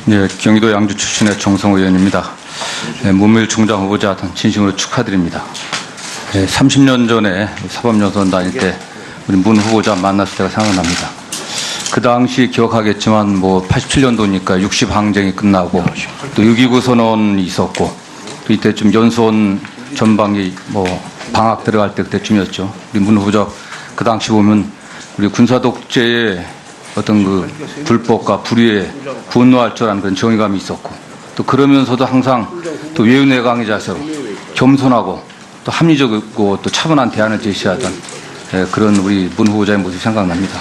예, 경기도 양주 출신의 정성호 의원입니다. 예, 문무일 총장 후보자 진심으로 축하드립니다. 예, 30년 전에 사법연수원 다닐 때 우리 문 후보자 만났을 때가 생각납니다. 그 당시 기억하겠지만 뭐 87년도니까 60 항쟁이 끝나고 또 6.29 선언이 있었고 또 이때쯤 연수원 전방이 뭐 방학 들어갈 때 그때쯤이었죠. 우리 문 후보자 그 당시 보면 우리 군사 독재의 어떤 그 불법과 불의에 분노할 줄 아는 그런 정의감이 있었고 또 그러면서도 항상 또 외유내강의 자세로 겸손하고 또 합리적이고 또 차분한 대안을 제시하던 그런 우리 문 후보자의 모습이 생각납니다.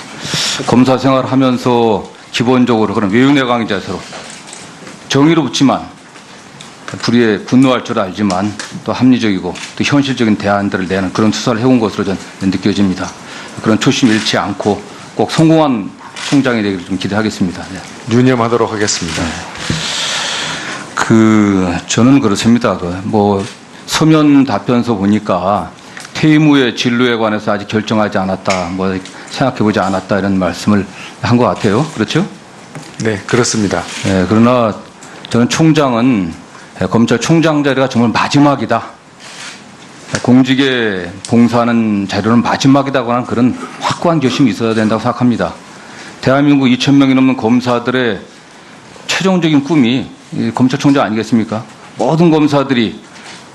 검사 생활을 하면서 기본적으로 그런 외유내강의 자세로 정의롭지만 불의에 분노할 줄 알지만 또 합리적이고 또 현실적인 대안들을 내는 그런 수사를 해온 것으로 저는 느껴집니다. 그런 초심 잃지 않고 꼭 성공한 총장이 되기를 좀 기대하겠습니다. 네. 유념하도록 하겠습니다. 네. 저는 그렇습니다. 뭐 서면 답변서 보니까 퇴임 후에 진로에 관해서 아직 결정하지 않았다, 뭐 생각해보지 않았다 이런 말씀을 한 것 같아요. 그렇죠? 네, 그렇습니다. 네, 그러나 저는 총장은 검찰총장 자리가 정말 마지막이다. 공직에 봉사하는 자료는 마지막이라고 하는 그런 확고한 결심이 있어야 된다고 생각합니다. 대한민국 2,000명이 넘는 검사들의 최종적인 꿈이 검찰총장 아니겠습니까? 모든 검사들이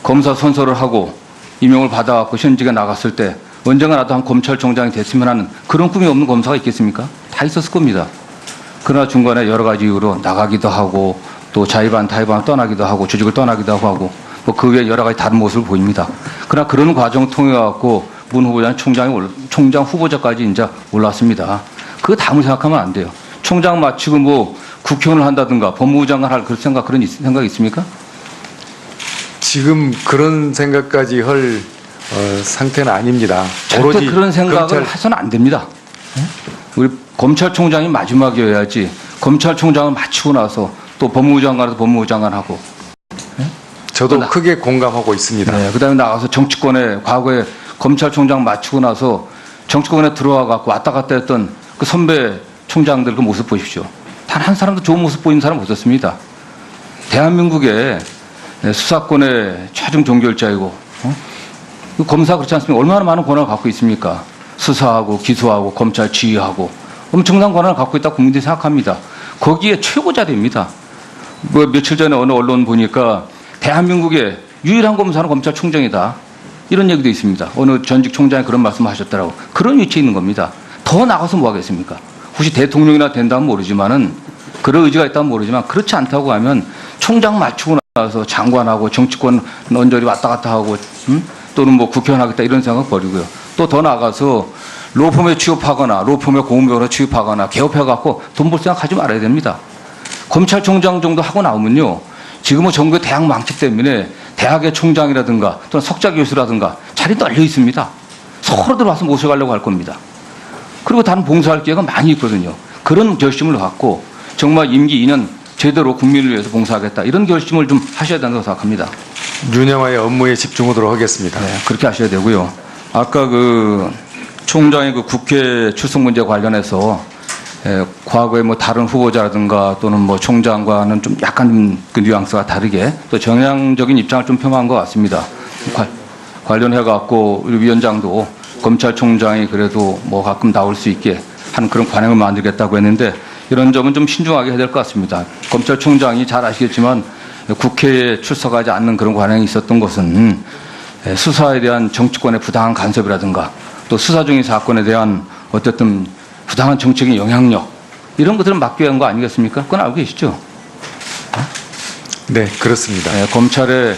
검사 선서를 하고 임용을 받아갖고 현직에 나갔을 때 언젠가 나도 한 검찰총장이 됐으면 하는 그런 꿈이 없는 검사가 있겠습니까? 다 있었을 겁니다. 그러나 중간에 여러 가지 이유로 나가기도 하고 또 자의반 타의반 떠나기도 하고 조직을 떠나기도 하고 뭐 그 외에 여러 가지 다른 모습을 보입니다. 그러나 그런 과정 통해 갖고 문 후보자는 총장 후보자까지 이제 올랐습니다. 그거 다음을 생각하면 안 돼요. 총장 마치고 뭐 국회의원을 한다든가 법무부 장관 할 그런 생각 있습니까? 지금 그런 생각까지 할 상태는 아닙니다. 절대 그런 생각을 해서는 안 됩니다. 우리 검찰총장이 마지막이어야지 검찰총장을 마치고 나서 또 법무부 장관도 법무부 장관 하고. 저도 크게 공감하고 있습니다. 네, 그다음에 나가서 정치권에 과거에 검찰총장 마치고 나서 정치권에 들어와 갖고 왔다 갔다 했던 그 선배 총장들 그 모습 보십시오. 단 한 사람도 좋은 모습 보이는 사람 없었습니다. 대한민국의 수사권의 최종 종결자이고 검사 그렇지 않습니까? 얼마나 많은 권한을 갖고 있습니까? 수사하고 기소하고 검찰 지휘하고 엄청난 권한을 갖고 있다고 국민들이 생각합니다. 거기에 최고 자리입니다. 뭐 며칠 전에 어느 언론 보니까 대한민국의 유일한 검사는 검찰총장이다. 이런 얘기도 있습니다. 어느 전직 총장이 그런 말씀을 하셨더라고. 그런 위치에 있는 겁니다. 더 나가서 뭐 하겠습니까? 혹시 대통령이나 된다면 모르지만은 그런 의지가 있다면 모르지만 그렇지 않다고 하면 총장 맞추고 나서 장관하고 정치권 언저리 왔다 갔다 하고 또는 뭐 국회의원 하겠다 이런 생각 버리고요. 또 더 나가서 로펌에 취업하거나 로펌에 공무원으로 취업하거나 개업해갖고 돈 벌 생각하지 말아야 됩니다. 검찰총장 정도 하고 나오면요. 지금은 전국에 대학 많기 때문에 대학의 총장이라든가 또는 석좌 교수라든가 자리 널려 있습니다. 서로 들어와서 모셔가려고 할 겁니다. 그리고 다른 봉사할 기회가 많이 있거든요. 그런 결심을 갖고 정말 임기 2년 제대로 국민을 위해서 봉사하겠다 이런 결심을 좀 하셔야 된다고 생각합니다. 유념하여 업무에 집중하도록 하겠습니다. 네, 그렇게 하셔야 되고요. 아까 그 총장의 그 국회 출석 문제 관련해서 과거에 뭐 다른 후보자라든가 또는 뭐 총장과는 좀 약간 그 뉘앙스가 다르게 또 정향적인 입장을 좀 표명한 것 같습니다. 관련해 갖고 우리 위원장도 검찰총장이 그래도 뭐 가끔 나올 수 있게 하는 그런 관행을 만들겠다고 했는데 이런 점은 좀 신중하게 해야 될 것 같습니다. 검찰총장이 잘 아시겠지만 국회에 출석하지 않는 그런 관행이 있었던 것은 수사에 대한 정치권의 부당한 간섭이라든가 또 수사 중인 사건에 대한 어쨌든 부당한 정책의 영향력 이런 것들은 막기 위한 거 아니겠습니까? 그건 알고 계시죠? 네, 그렇습니다. 검찰의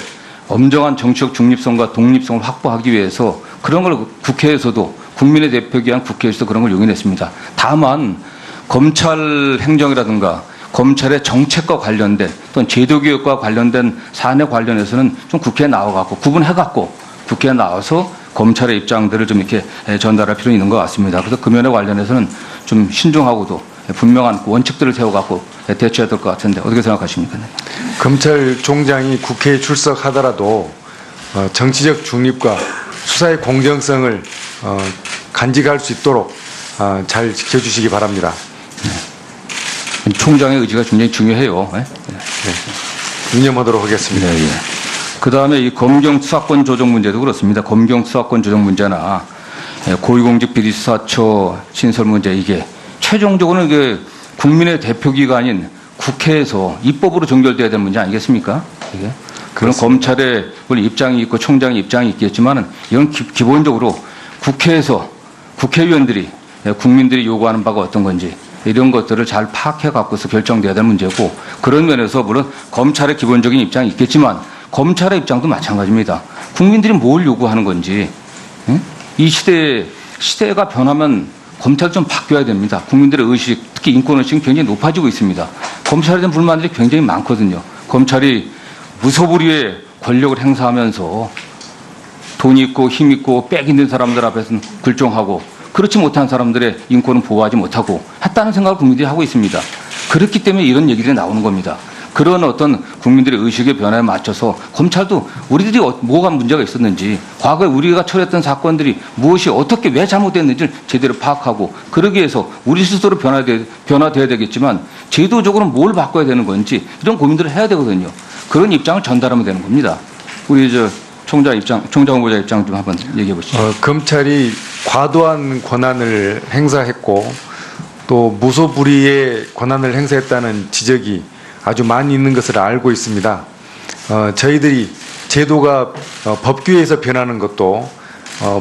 엄정한 정치적 중립성과 독립성을 확보하기 위해서 그런 걸 국회에서도 국민의 대표기 위한 국회에서도 그런 걸 용인했습니다. 다만 검찰 행정이라든가 검찰의 정책과 관련된 또는 제도개혁과 관련된 사안에 관련해서는 좀 국회에 나와갖고 구분해갖고 국회에 나와서 검찰의 입장들을 좀 이렇게 전달할 필요는 있는 것 같습니다. 그래서 그 면에 관련해서는 좀 신중하고도 분명한 원칙들을 세워갖고 대처해야 될 것 같은데 어떻게 생각하십니까? 검찰총장이 국회에 출석하더라도 정치적 중립과 수사의 공정성을 간직할 수 있도록 잘 지켜주시기 바랍니다. 총장의 의지가 굉장히 중요해요. 예? 유념하도록 하겠습니다. 네, 예. 그 다음에 이 검경 수사권 조정 문제도 그렇습니다. 검경 수사권 조정 문제나 고위공직 비리 수사처 신설 문제 이게 최종적으로는 이게 국민의 대표기관인 국회에서 입법으로 종결돼야 되는 문제 아니겠습니까? 이게 그런 검찰의 물론 입장이 있고 총장의 입장이 있겠지만은 이건 기본적으로 국회에서 국회의원들이 국민들이 요구하는 바가 어떤 건지 이런 것들을 잘 파악해 갖고서 결정돼야 될 문제고 그런 면에서 물론 검찰의 기본적인 입장이 있겠지만 검찰의 입장도 마찬가지입니다. 국민들이 뭘 요구하는 건지 이 시대가 변하면 검찰 좀 바뀌어야 됩니다. 국민들의 의식, 특히 인권의식이 굉장히 높아지고 있습니다. 검찰에 대한 불만들이 굉장히 많거든요. 검찰이 무소불위의 권력을 행사하면서 돈 있고 힘 있고 빽 있는 사람들 앞에서는 굴종하고 그렇지 못한 사람들의 인권은 보호하지 못하고 했다는 생각을 국민들이 하고 있습니다. 그렇기 때문에 이런 얘기들이 나오는 겁니다. 그런 어떤 국민들의 의식의 변화에 맞춰서 검찰도 우리들이 뭐가 문제가 있었는지 과거에 우리가 처리했던 사건들이 무엇이 어떻게 왜 잘못됐는지를 제대로 파악하고 그러기 위해서 우리 스스로 변화돼야 되겠지만 제도적으로 뭘 바꿔야 되는 건지 이런 고민들을 해야 되거든요. 그런 입장을 전달하면 되는 겁니다. 우리 총장 후보자 입장 좀 한번 얘기해 보시죠. 검찰이 과도한 권한을 행사했고 또 무소불위의 권한을 행사했다는 지적이 아주 많이 있는 것을 알고 있습니다. 저희들이 제도가 법규에서 변하는 것도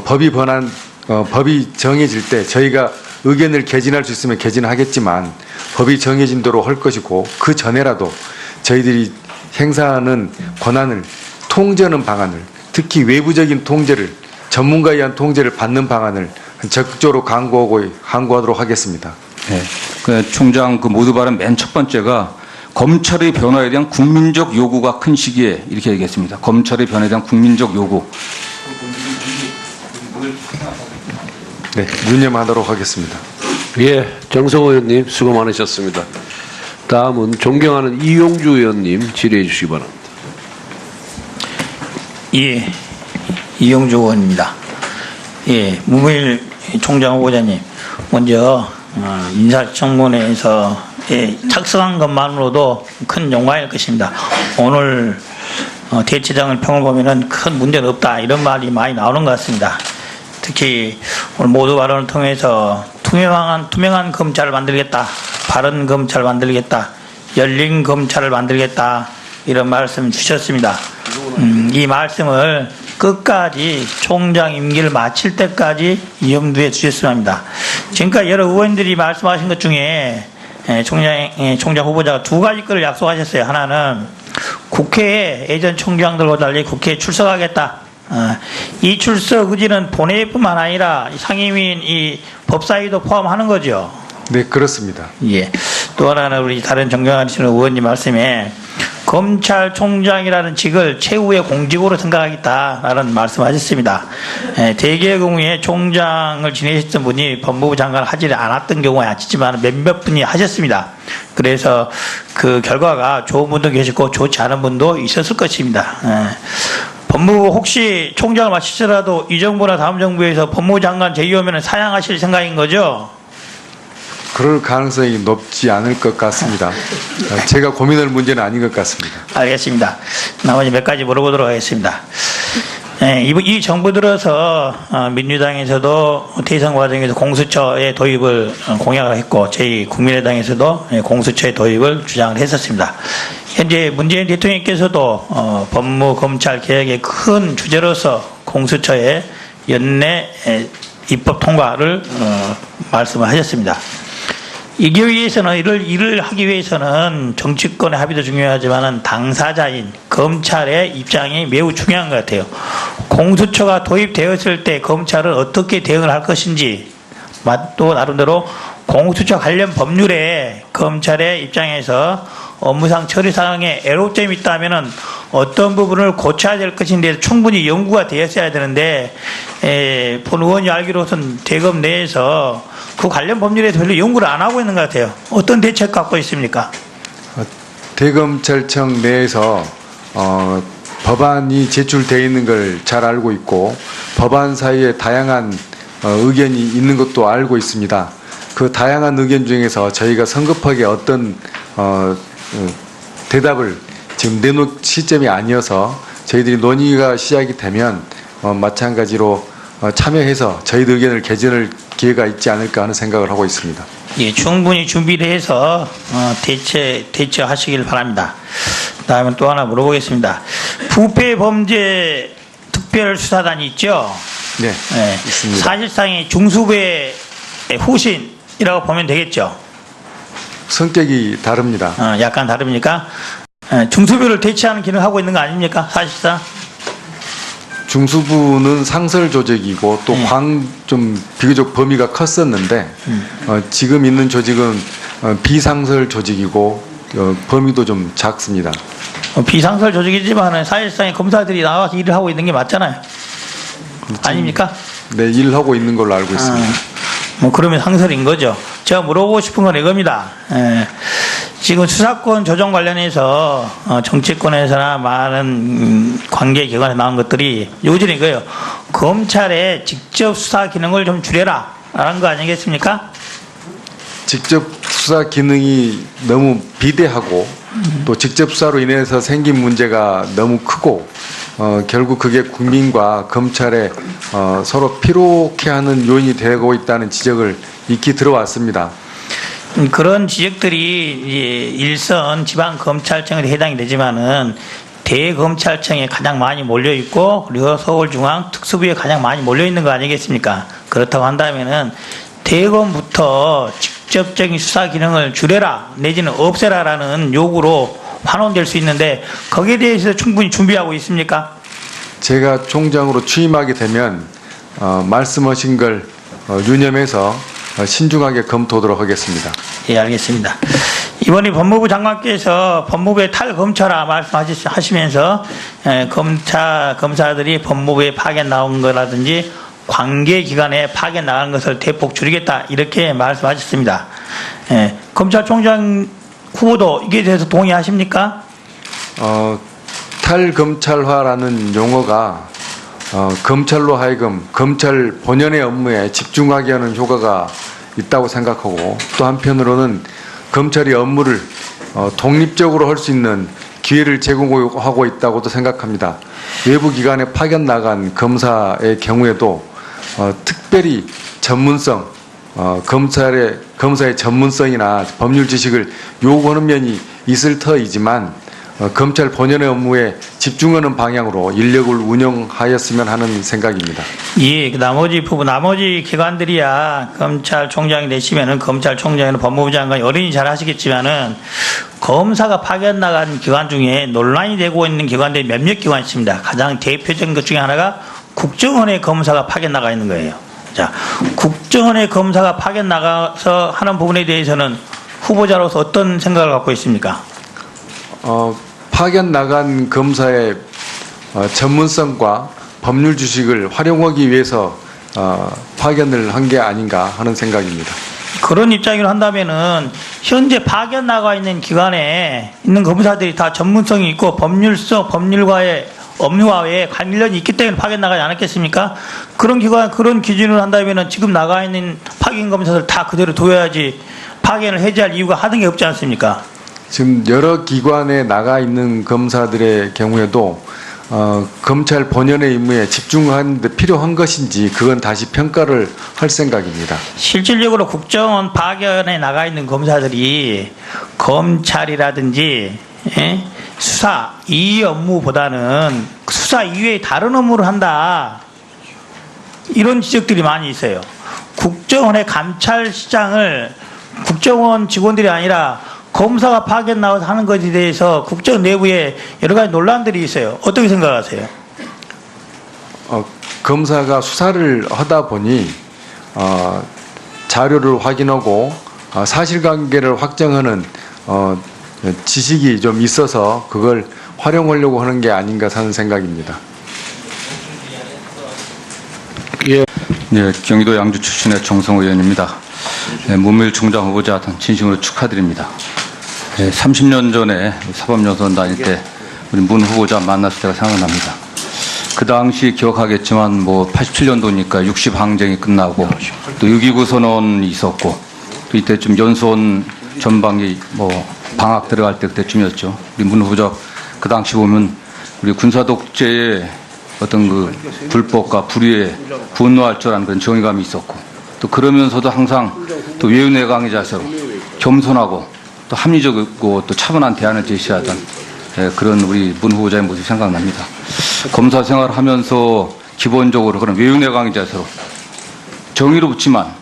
법이 정해질 때 저희가 의견을 개진할 수 있으면 개진하겠지만 법이 정해진 대로 할 것이고 그 전에라도 저희들이 행사하는 권한을 통제하는 방안을 특히 외부적인 통제를 전문가에 의한 통제를 받는 방안을 적극적으로 강구하도록 하겠습니다. 네. 그 총장 그 모두 발언 맨 첫 번째가 검찰의 변화에 대한 국민적 요구가 큰 시기에 이렇게 얘기했습니다. 검찰의 변화에 대한 국민적 요구. 네, 유념하도록 하겠습니다. 예, 정성호 의원님 수고 많으셨습니다. 다음은 존경하는 이용주 의원님 질의해 주시기 바랍니다. 예, 이용주 의원입니다. 예, 문무일 총장 후보자님, 먼저 인사청문회에서 착석한 것만으로도 큰 영광일 것입니다. 오늘 대체장을 평을 보면은 큰 문제는 없다 이런 말이 많이 나오는 것 같습니다. 특히 오늘 모두 발언을 통해서 투명한 검찰을 만들겠다, 바른 검찰을 만들겠다, 열린 검찰을 만들겠다 이런 말씀 주셨습니다. 이 말씀을 끝까지 총장 임기를 마칠 때까지 염두에 두셨으면 합니다. 지금까지 여러 의원들이 말씀하신 것 중에 총장 후보자가 두 가지 것을 약속하셨어요. 하나는 국회에 예전 총장들과 달리 국회에 출석하겠다. 이 출석 의지는 본회의뿐만 아니라 상임위인 이 법사위도 포함하는 거죠. 네, 그렇습니다. 예. 또 하나는 우리 다른 존경하시는 의원님 말씀에 검찰총장이라는 직을 최후의 공직으로 생각하겠다라는 말씀하셨습니다. 대개의 경우에 총장을 지내셨던 분이 법무부 장관을 하지 않았던 경우가 있지만 몇몇 분이 하셨습니다. 그래서 그 결과가 좋은 분도 계시고 좋지 않은 분도 있었을 것입니다. 법무부 혹시 총장을 마치더라도 이 정부나 다음 정부에서 법무부 장관 제의오면 사양하실 생각인 거죠? 그럴 가능성이 높지 않을 것 같습니다. 제가 고민할 문제는 아닌 것 같습니다. 알겠습니다. 나머지 몇 가지 물어보도록 하겠습니다. 이 정부 들어서 민주당에서도 대선 과정에서 공수처의 도입을 공약을 했고 저희 국민의당에서도 공수처의 도입을 주장을 했었습니다. 현재 문재인 대통령께서도 법무 검찰 개혁의 큰 주제로서 공수처의 연내 입법 통과를 말씀을 하셨습니다. 이기 위해서는 일을 하기 위해서는 정치권의 합의도 중요하지만 당사자인 검찰의 입장이 매우 중요한 것 같아요. 공수처가 도입되었을 때 검찰은 어떻게 대응을 할 것인지 또 나름대로 공수처 관련 법률에 검찰의 입장에서 업무상 처리상에 애로점이 있다면은 어떤 부분을 고쳐야 될 것인데 충분히 연구가 되었어야 되는데 본 의원이 알기로선 대검 내에서 그 관련 법률에 별로 연구를 안 하고 있는 것 같아요. 어떤 대책 갖고 있습니까? 대검찰청 내에서 법안이 제출되어 있는 걸 잘 알고 있고 법안 사이에 다양한 의견이 있는 것도 알고 있습니다. 그 다양한 의견 중에서 저희가 성급하게 어떤 대답을 지금 내놓을 시점이 아니어서 저희들이 논의가 시작이 되면 마찬가지로 참여해서 저희들 의견을 개진할 기회가 있지 않을까 하는 생각을 하고 있습니다. 예, 충분히 준비를 해서 대처하시길 바랍니다. 다음에 또 하나 물어보겠습니다. 부패범죄 특별수사단이 있죠? 네, 예, 있습니다. 사실상의 중수부의 후신이라고 보면 되겠죠? 성격이 다릅니다. 약간 다릅니까? 예, 중수부를 대체하는 기능을 하고 있는 거 아닙니까? 사실상? 중수부는 상설 조직이고 또 좀 비교적 범위가 컸었는데 지금 있는 조직은 비상설 조직이고 범위도 좀 작습니다. 비상설 조직이지만 사실상의 검사들이 나와서 일을 하고 있는 게 맞잖아요. 아닙니까? 네, 일을 하고 있는 걸로 알고 있습니다. 뭐 그러면 상설인 거죠. 제가 물어보고 싶은 건 이겁니다. 지금 수사권 조정 관련해서 정치권에서나 많은 관계기관에 나온 것들이 요즘에 이거예요. 검찰의 직접 수사 기능을 좀 줄여라 라는 거 아니겠습니까? 직접 수사 기능이 너무 비대하고 또 직접 수사로 인해서 생긴 문제가 너무 크고 결국 그게 국민과 검찰에 서로 피로케하는 요인이 되고 있다는 지적을 익히 들어왔습니다. 그런 지적들이 일선 지방검찰청에 해당이 되지만은 대검찰청에 가장 많이 몰려 있고 그리고 서울중앙 특수부에 가장 많이 몰려 있는 거 아니겠습니까? 그렇다고 한다면은 대검부터 직접적인 수사 기능을 줄여라 내지는 없애라라는 요구로 환원될 수 있는데 거기에 대해서 충분히 준비하고 있습니까? 제가 총장으로 취임하게 되면 말씀하신 걸 유념해서 신중하게 검토하도록 하겠습니다. 예, 알겠습니다. 이번에 법무부 장관께서 법무부의 탈검찰화 말씀하시면서 검사들이 법무부에 파견 나온 거라든지 관계기관에 파견 나가는 것을 대폭 줄이겠다 이렇게 말씀하셨습니다. 검찰총장 후보도 이게 대해서 동의하십니까? 탈검찰화라는 용어가 검찰로 하여금 검찰 본연의 업무에 집중하게 하는 효과가 있다고 생각하고 또 한편으로는 검찰이 업무를 독립적으로 할 수 있는 기회를 제공하고 있다고도 생각합니다. 외부 기관에 파견 나간 검사의 경우에도 특별히 전문성, 검사의 전문성이나 법률 지식을 요구하는 면이 있을 터이지만 검찰 본연의 업무에 집중하는 방향으로 인력을 운영하였으면 하는 생각입니다. 예, 그 나머지 기관들이야 검찰총장이 되시면은 검찰총장이나 법무부 장관이 어린이 잘 하시겠지만은 검사가 파견 나간 기관 중에 논란이 되고 있는 기관들이 몇몇 기관이 있습니다. 가장 대표적인 것 중에 하나가 국정원의 검사가 파견 나가 있는 거예요. 자, 국정원의 검사가 파견 나가서 하는 부분에 대해서는 후보자로서 어떤 생각을 갖고 있습니까? 파견 나간 검사의 전문성과 법률 지식을 활용하기 위해서 파견을 한 게 아닌가 하는 생각입니다. 그런 입장으로 한다면은 현재 파견 나가 있는 기관에 있는 검사들이 다 전문성이 있고 법률과의 업무와의 관련이 있기 때문에 파견 나가지 않았겠습니까? 그런 기준으로 한다면은 지금 나가 있는 파견 검사들 다 그대로 둬야지 파견을 해제할 이유가 하는 게 없지 않습니까? 지금 여러 기관에 나가 있는 검사들의 경우에도 검찰 본연의 임무에 집중하는 데 필요한 것인지 그건 다시 평가를 할 생각입니다. 실질적으로 국정원 파견에 나가 있는 검사들이 검찰이라든지 수사 이 업무보다는 수사 이외의 다른 업무를 한다. 이런 지적들이 많이 있어요. 국정원의 감찰시장을 국정원 직원들이 아니라 검사가 파견 나와서 하는 것에 대해서 국정 내부에 여러 가지 논란들이 있어요. 어떻게 생각하세요? 검사가 수사를 하다 보니 자료를 확인하고 사실관계를 확정하는 지식이 좀 있어서 그걸 활용하려고 하는 게 아닌가 하는 생각입니다. 예. 네, 경기도 양주 출신의 정성호 의원입니다. 문무일 총장 후보자 진심으로 축하드립니다. 30년 전에 사법연수원 다닐 때 우리 문 후보자 만났을 때가 생각납니다. 그 당시 기억하겠지만 87년도니까 60항쟁이 끝나고 또 6.29 선언이 있었고 또 이때쯤 연수원 전방이 뭐 방학 들어갈 때 그때쯤이었죠. 우리 문 후보자 그 당시 보면 우리 군사 독재의 어떤 그 불법과 불의에 분노할 줄 아는 그런 정의감이 있었고, 또 그러면서도 항상 또 외유내강의 자세로 겸손하고 또 합리적이고 또 차분한 대안을 제시하던 그런 우리 문 후보자의 모습이 생각납니다. 검사 생활을 하면서 기본적으로 그런 외유내강의 자세로 정의롭지만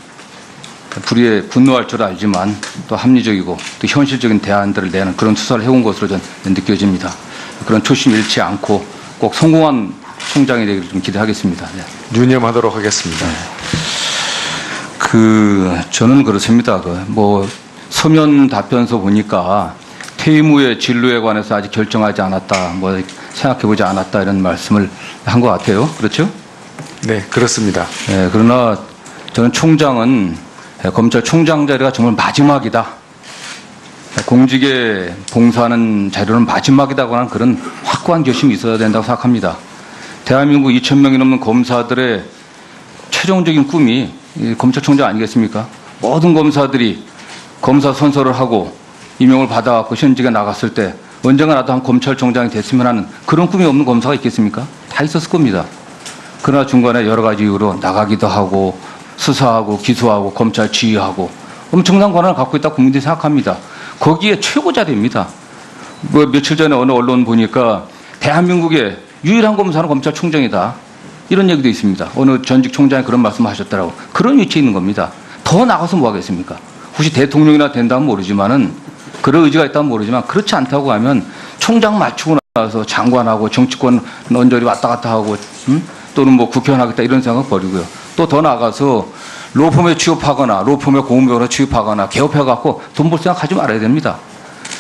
불의에 분노할 줄 알지만 또 합리적이고 또 현실적인 대안들을 내는 그런 수사를 해온 것으로 저는 느껴집니다. 그런 초심 잃지 않고 꼭 성공한 총장이 되기를 좀 기대하겠습니다. 네. 유념하도록 하겠습니다. 저는 그렇습니다. 뭐 서면 답변서 보니까 퇴임 후에 진로에 관해서 아직 결정하지 않았다, 뭐 생각해보지 않았다 이런 말씀을 한 것 같아요. 그렇죠? 네, 그렇습니다. 네, 그러나 저는 총장은 검찰총장 자리가 정말 마지막이다. 공직에 봉사하는 자료는 마지막이다고 하는 그런 확고한 결심이 있어야 된다고 생각합니다. 대한민국 2,000명이 넘는 검사들의 최종적인 꿈이 검찰총장 아니겠습니까? 모든 검사들이 검사 선서를 하고 임용을 받아갖고 현직에 나갔을 때 언젠가 나도 한 검찰총장이 됐으면 하는 그런 꿈이 없는 검사가 있겠습니까? 다 있었을 겁니다. 그러나 중간에 여러 가지 이유로 나가기도 하고 수사하고 기소하고 검찰 지휘하고 엄청난 권한을 갖고 있다고 국민들이 생각합니다. 거기에 최고 자리입니다. 뭐 며칠 전에 어느 언론 보니까 대한민국의 유일한 검사는 검찰총장이다. 이런 얘기도 있습니다. 어느 전직 총장이 그런 말씀을 하셨더라고. 그런 위치에 있는 겁니다. 더 나가서 뭐 하겠습니까? 혹시 대통령이나 된다면 모르지만은 그런 의지가 있다면 모르지만 그렇지 않다고 하면 총장 맞추고 나서 장관하고 정치권 언저리 왔다 갔다 하고 또는 뭐 국회의원 하겠다 이런 생각 버리고요. 또 더 나가서 로펌에 취업하거나 로펌에 공무원으로 취업하거나 개업해갖고 돈 벌 생각 하지 말아야 됩니다.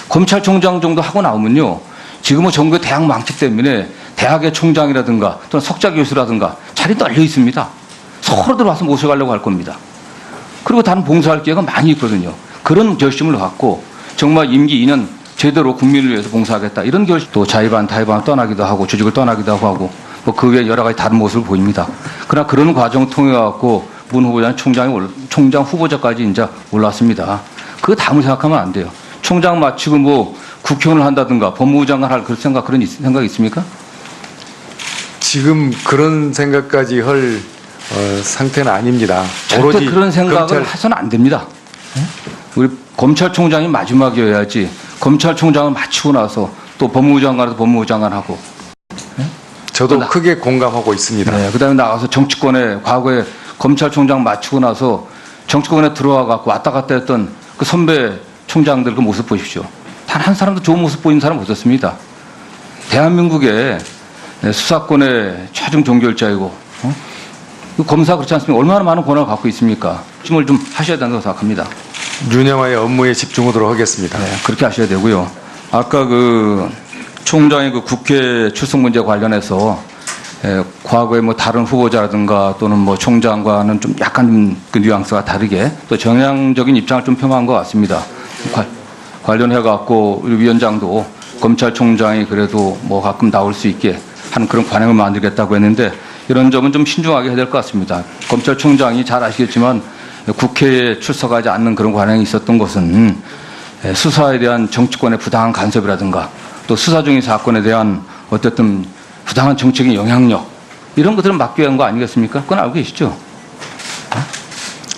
검찰총장 정도 하고 나오면요. 지금은 전국의 대학 망치 때문에 대학의 총장이라든가 또는 석좌 교수라든가 자리 널려 있습니다. 서로 들어와서 모셔가려고 할 겁니다. 그리고 다른 봉사할 기회가 많이 있거든요. 그런 결심을 갖고 정말 임기 2년 제대로 국민을 위해서 봉사하겠다 이런 결심, 또 자의반 타의반 떠나기도 하고 조직을 떠나기도 하고 뭐 그 외에 여러 가지 다른 모습을 보입니다. 그러나 그런 과정 통해 갖고 문 후보자는 총장 후보자까지 이제 올랐습니다. 그거 다음을 생각하면 안 돼요. 총장 마치고 뭐 국회의원을 한다든가 법무부 장관 할 그런 생각 있습니까? 지금 그런 생각까지 할 상태는 아닙니다. 절대 그런 생각을 해서는 안 됩니다. 우리 검찰총장이 마지막이어야지 검찰총장을 마치고 나서 또 법무부 장관도 법무부 장관 하고. 저도 크게 공감하고 있습니다. 네, 그다음에 나가서 정치권에 과거에 검찰총장 마치고 나서 정치권에 들어와 갖고 왔다 갔다 했던 그 선배 총장들 그 모습 보십시오. 단 한 사람도 좋은 모습 보이는 사람 없었습니다. 대한민국의 수사권의 최종 종결자이고 그 검사 그렇지 않습니까? 얼마나 많은 권한을 갖고 있습니까? 찜을 좀 하셔야 된다고 생각합니다. 유념하여 업무에 집중하도록 하겠습니다. 네, 그렇게 하셔야 되고요. 아까 그 총장의 그 국회 출석 문제 관련해서 과거에 뭐 다른 후보자라든가 또는 뭐 총장과는 좀 약간 그 뉘앙스가 다르게 또 정향적인 입장을 좀 표명한 것 같습니다. 관련해 갖고 우리 위원장도 검찰총장이 그래도 뭐 가끔 나올 수 있게 하는 그런 관행을 만들겠다고 했는데 이런 점은 좀 신중하게 해야 될 것 같습니다. 검찰총장이 잘 아시겠지만 국회에 출석하지 않는 그런 관행이 있었던 것은 수사에 대한 정치권의 부당한 간섭이라든가 또 수사 중인 사건에 대한 어쨌든 부당한 정책의 영향력 이런 것들은 막기 위한 거 아니겠습니까? 그건 알고 계시죠?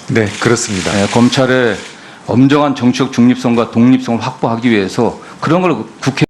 네, 그렇습니다. 검찰의 엄정한 정치적 중립성과 독립성을 확보하기 위해서 그런 걸 국회